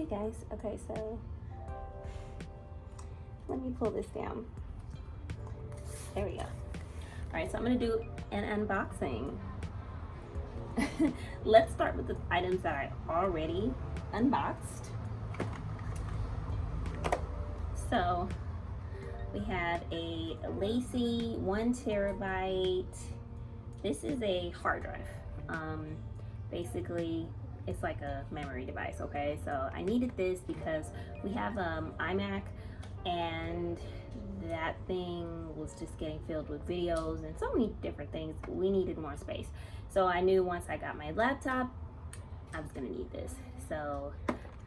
Guys, okay, so let me pull this down. There we go. All right, so I'm gonna do an unboxing. Let's start with the items that I already unboxed. So we have a Lacie 1 terabyte. This is a hard drive. Basically it's like a memory device. Okay, so I needed this because we have iMac, and that thing was just getting filled with videos and so many different things. We needed more space, so I knew once I got my laptop I was gonna need this, so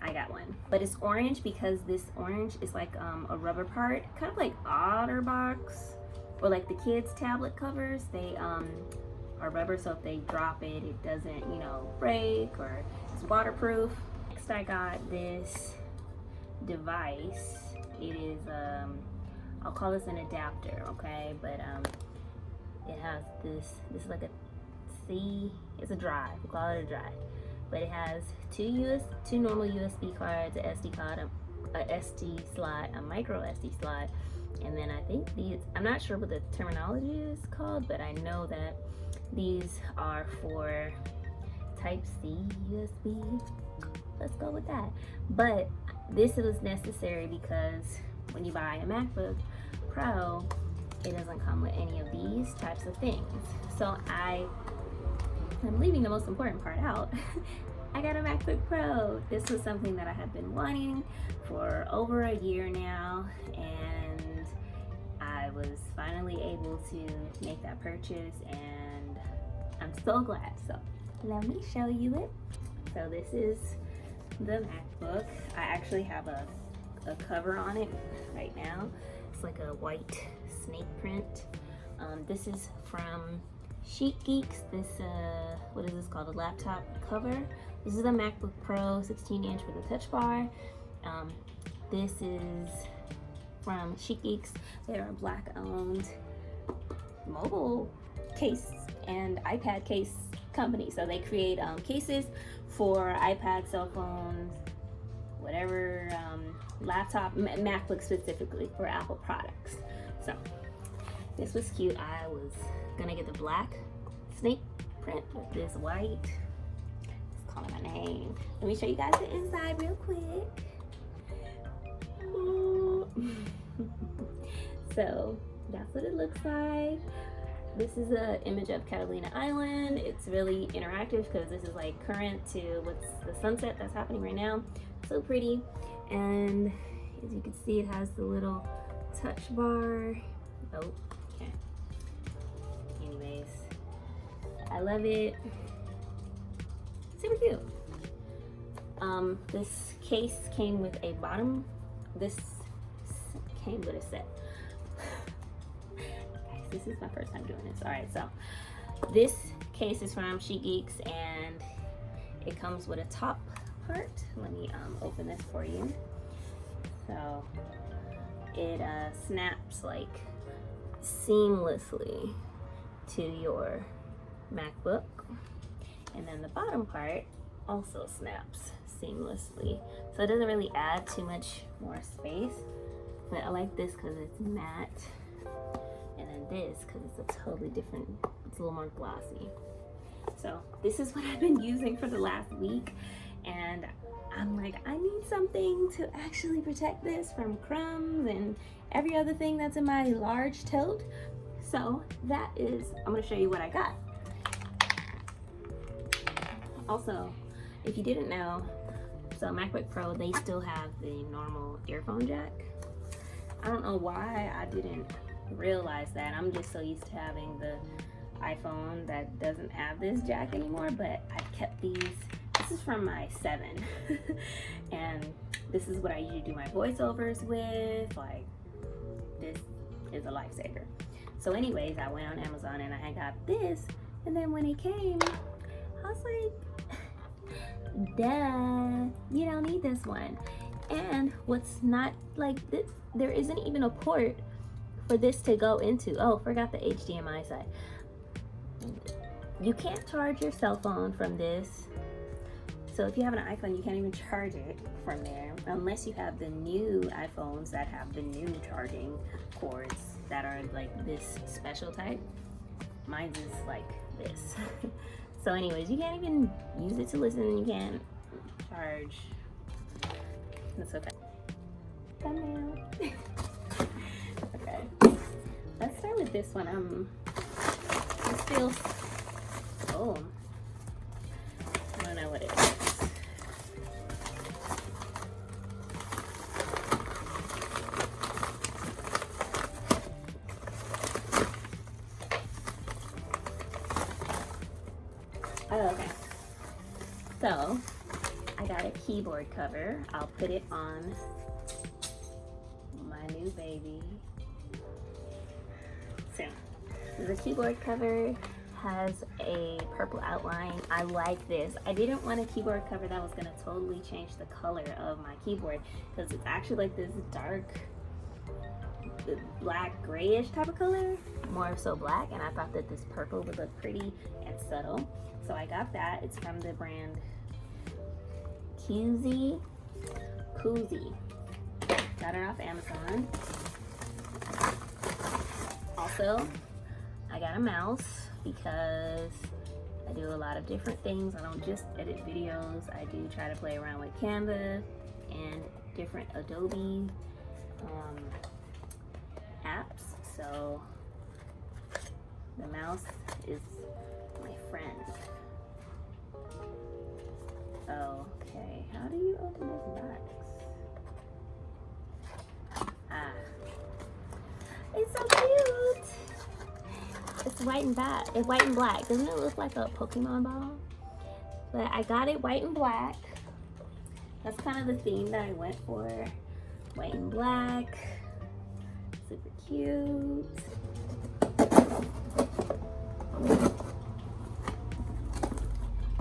I got one. But it's orange because this orange is like a rubber part, kind of like OtterBox or like the kids tablet covers. They are rubber, so if they drop it, it doesn't, you know, break, or it's waterproof. Next I got this device. It is I'll call this an adapter, okay, but it has this is like it's a drive, we call it a drive, but it has two normal USB cards, a SD card, a SD slot, a micro SD slot, and then I think I'm not sure what the terminology is called, but I know that these are for Type-C USB. Let's go with that. But this was necessary because when you buy a MacBook Pro, it doesn't come with any of these types of things. So I'm leaving the most important part out. I got a MacBook Pro. This was something that I have been wanting for over a year now, and I was finally able to make that purchase, and I'm so glad. So let me show you it. So this is the MacBook. I actually have a cover on it right now. It's like a white snake print. This is from Chic Geeks. This what is this called? A laptop cover. This is a MacBook Pro 16-inch with a touch bar. This is from Chic Geeks. They're a Black-owned mobile case and iPad case company. So they create cases for iPad, cell phones, whatever, laptop, MacBook specifically for Apple products. So this was cute. I was gonna get the black snake print with this white. It's calling my name. Let me show you guys the inside real quick. So that's what it looks like. This is an image of Catalina Island. It's really interactive because this is like current to what's the sunset that's happening right now. So pretty. And as you can see, it has the little touch bar. Oh, okay. Anyways, I love it. Super cute. This case came with a bottom. This came with a set. Guys, this is my first time doing this. All right, so this case is from She Geeks, and it comes with a top part. Let me open this for you. So it snaps like seamlessly to your MacBook, and then the bottom part also snaps seamlessly, so it doesn't really add too much more space. But I like this because it's matte, and then this because it's a totally different, it's a little more glossy. So this is what I've been using for the last week, and I'm like, I need something to actually protect this from crumbs and every other thing that's in my large tote. So that is, I'm gonna show you what I got. Also, if you didn't know, so MacBook Pro, they still have the normal earphone jack. I don't know why I didn't realize that. I'm just so used to having the iPhone that doesn't have this jack anymore, but I've kept these. This is from my 7 and this is what I usually do my voiceovers with. Like, this is a lifesaver. So anyways, I went on Amazon and I got this, and then when it came, I was like, duh, you don't need this one. And what's not like this, there isn't even a port for this to go into. Oh, forgot the HDMI side. You can't charge your cell phone from this. So if you have an iPhone, you can't even charge it from there unless you have the new iPhones that have the new charging cords that are like this special type. Mine's is like this. So anyways, you can't even use it to listen. You can't charge. That's okay. Thumbnail. Okay. Let's start with this one. This feels, oh, I don't know what it is. Oh, okay. So I got a keyboard cover. I'll put it on my new baby. So the keyboard cover has a purple outline. I like this. I didn't want a keyboard cover that was gonna totally change the color of my keyboard, because it's actually like this dark black grayish type of color, more so black, and I thought that this purple would look pretty and subtle. So I got that. It's from the brand Koozie. Got it off Amazon. Also, I got a mouse because I do a lot of different things. I don't just edit videos. I do try to play around with Canva and different Adobe apps. So the mouse is my friend. Okay, how do you open this box? Ah, it's so cute. It's white and black. It's white and black. Doesn't it look like a Pokemon ball? But I got it white and black. That's kind of the theme that I went for. White and black. Super cute.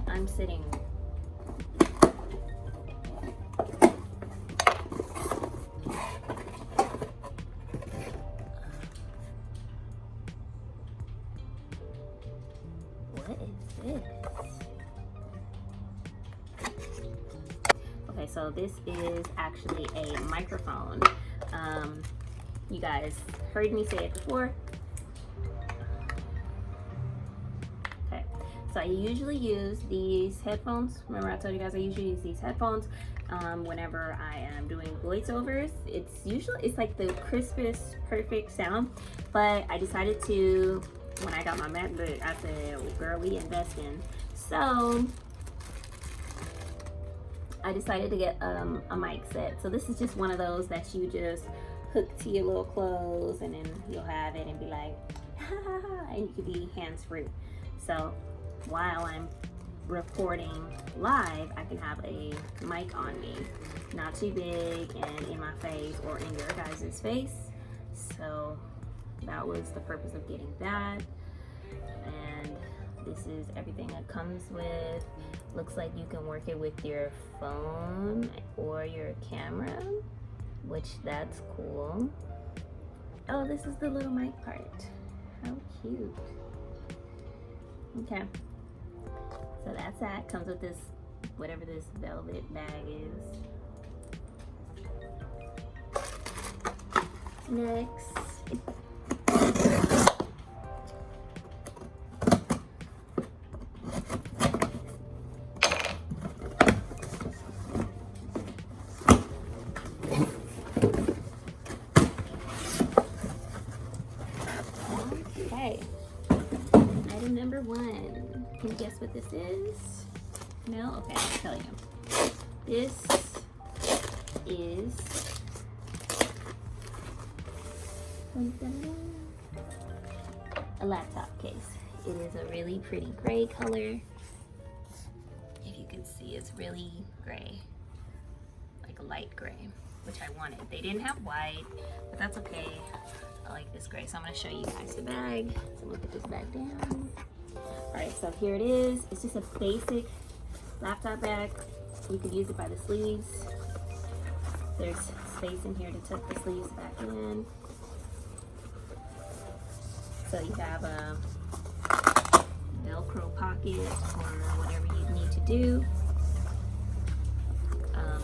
I'm sitting. What is this? Okay, so this is actually a microphone. You guys heard me say it before. Okay, so I usually use these headphones. Remember I told you guys I usually use these headphones whenever I am doing voiceovers. It's like the crispest, perfect sound. But I decided to, when I got my MacBook, I said, well, girl, we investing. So I decided to get a mic set. So this is just one of those that you just hook to your little clothes, and then you'll have it and be like, ha ha ha, and you could be hands-free. So while I'm recording live, I can have a mic on me, not too big and in my face or in your guys' face. So that was the purpose of getting that. And this is everything it comes with. Looks like you can work it with your phone or your camera, which that's cool. Oh, this is the little mic part. How cute. Okay, so that's that. Comes with this, whatever this velvet bag is. Next, okay, item number 1. Can you guess what this is? No? Okay, I'll tell you. This is a laptop case. It is a really pretty gray color. If you can see, it's really gray, like a light gray, which I wanted. They didn't have white, but that's okay. I like this gray, so I'm going to show you guys the bag. So I'm going to put this back down. Alright, so here it is. It's just a basic laptop bag. You can use it by the sleeves. There's space in here to tuck the sleeves back in. So you have a Velcro pocket or whatever you need to do. Or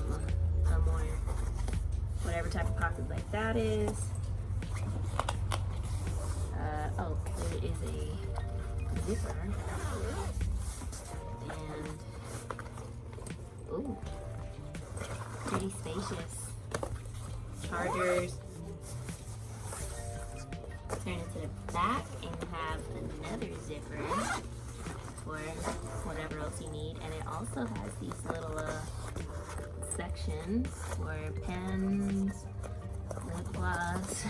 whatever type of pocket like that is. Oh, there is a zipper. And, ooh, pretty spacious. Chargers. Turn it to the back and you have another zipper for whatever else you need. And it also has these little sections for pens, lip gloss,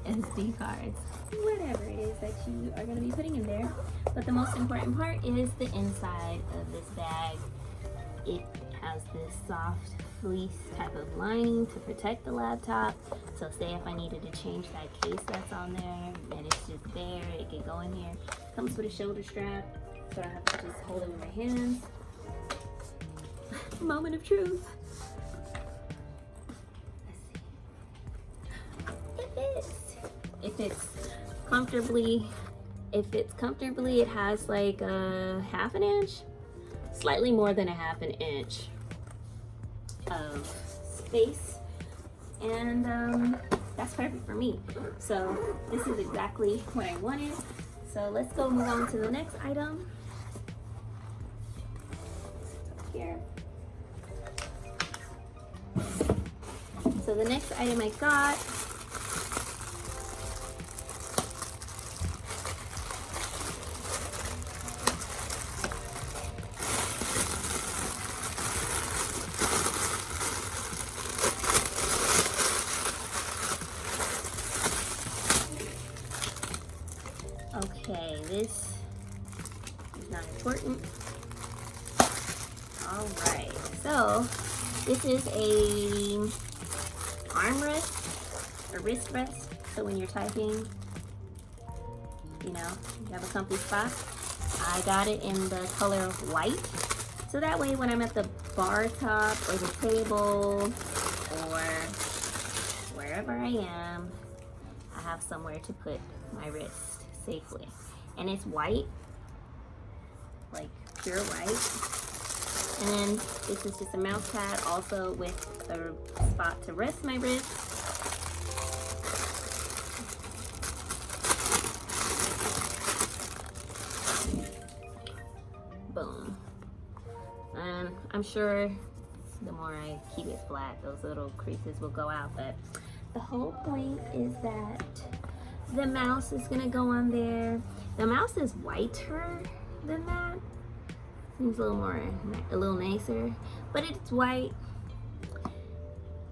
SD cards, whatever it is that you are going to be putting in there. But the most important part is the inside of this bag. It has this soft fleece type of lining to protect the laptop. So say if I needed to change that case that's on there and it's just there, it can go in here. Comes with a shoulder strap, so I have to just hold it with my hands. Moment of truth. It fits comfortably. It fits comfortably. It has like a ½ inch, slightly more than a ½ inch of space, and that's perfect for me. So this is exactly what I wanted. So let's go move on to the next item. Here. So the next item I got okay, this is not important. All right, so this is a armrest or wrist rest. So when you're typing, you know, you have a comfy spot. I got it in the color white. So that way when I'm at the bar top or the table or wherever I am, I have somewhere to put my wrist safely. And it's white, like pure white. And then this is just a mouse pad also with a spot to rest my wrist. Boom. And I'm sure the more more I keep it flat, those little creases will go out. But the whole point is that the mouse is gonna go on there. The mouse is whiter than that. Seems a little nicer, but it's white.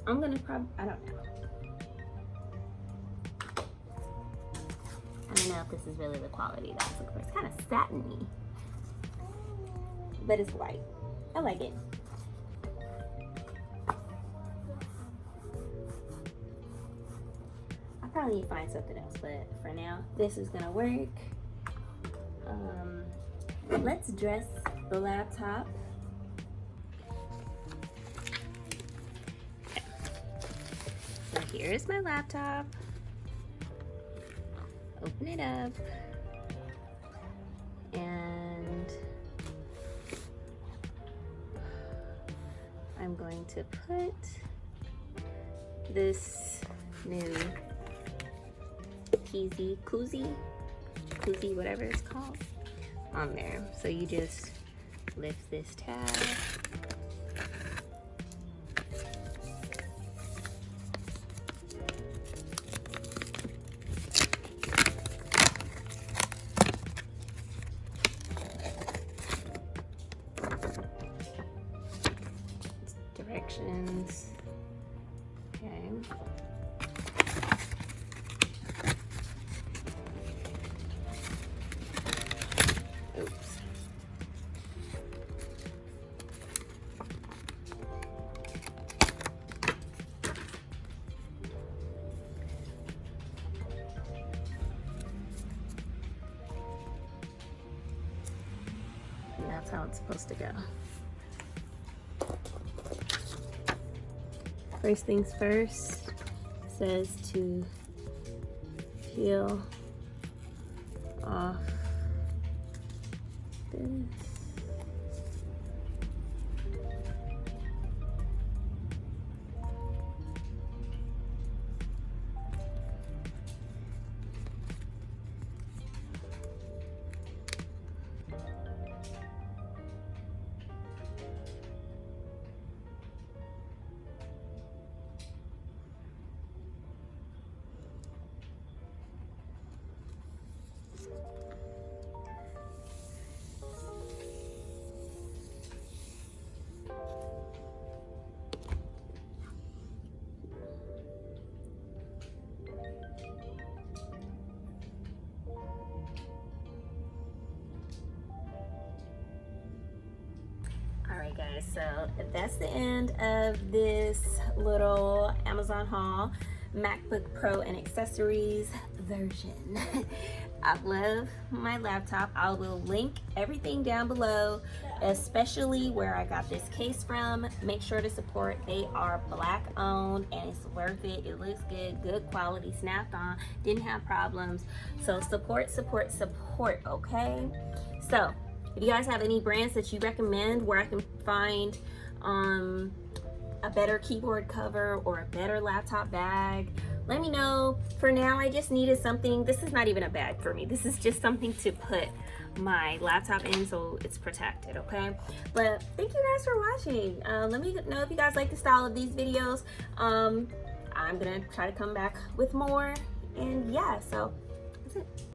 I'm gonna I don't know. I don't know if this is really the quality that I was looking for. It's kind of satiny, but it's white. I like it. I probably need to find something else, but for now, this is gonna work. Let's dress the laptop. So here's my laptop. Open it up. And I'm going to put this new koozie, whatever it's called, on there. So you just lift this tab. Directions. Okay. Oops. And that's how it's supposed to go. First things first, it says to peel off this. Alright guys, so that's the end of this little Amazon haul, MacBook Pro and accessories version. I love my laptop. I will link everything down below, especially where I got this case from. Make sure to support. They are Black owned and it's worth it. It looks good, good quality, snapped on, didn't have problems. So support, okay? So if you guys have any brands that you recommend where I can find a better keyboard cover or a better laptop bag, let me know. For now, I just needed something. This is not even a bag for me. This is just something to put my laptop in so it's protected, okay? But thank you guys for watching. Let me know if you guys like the style of these videos. I'm gonna try to come back with more. And yeah, so that's it.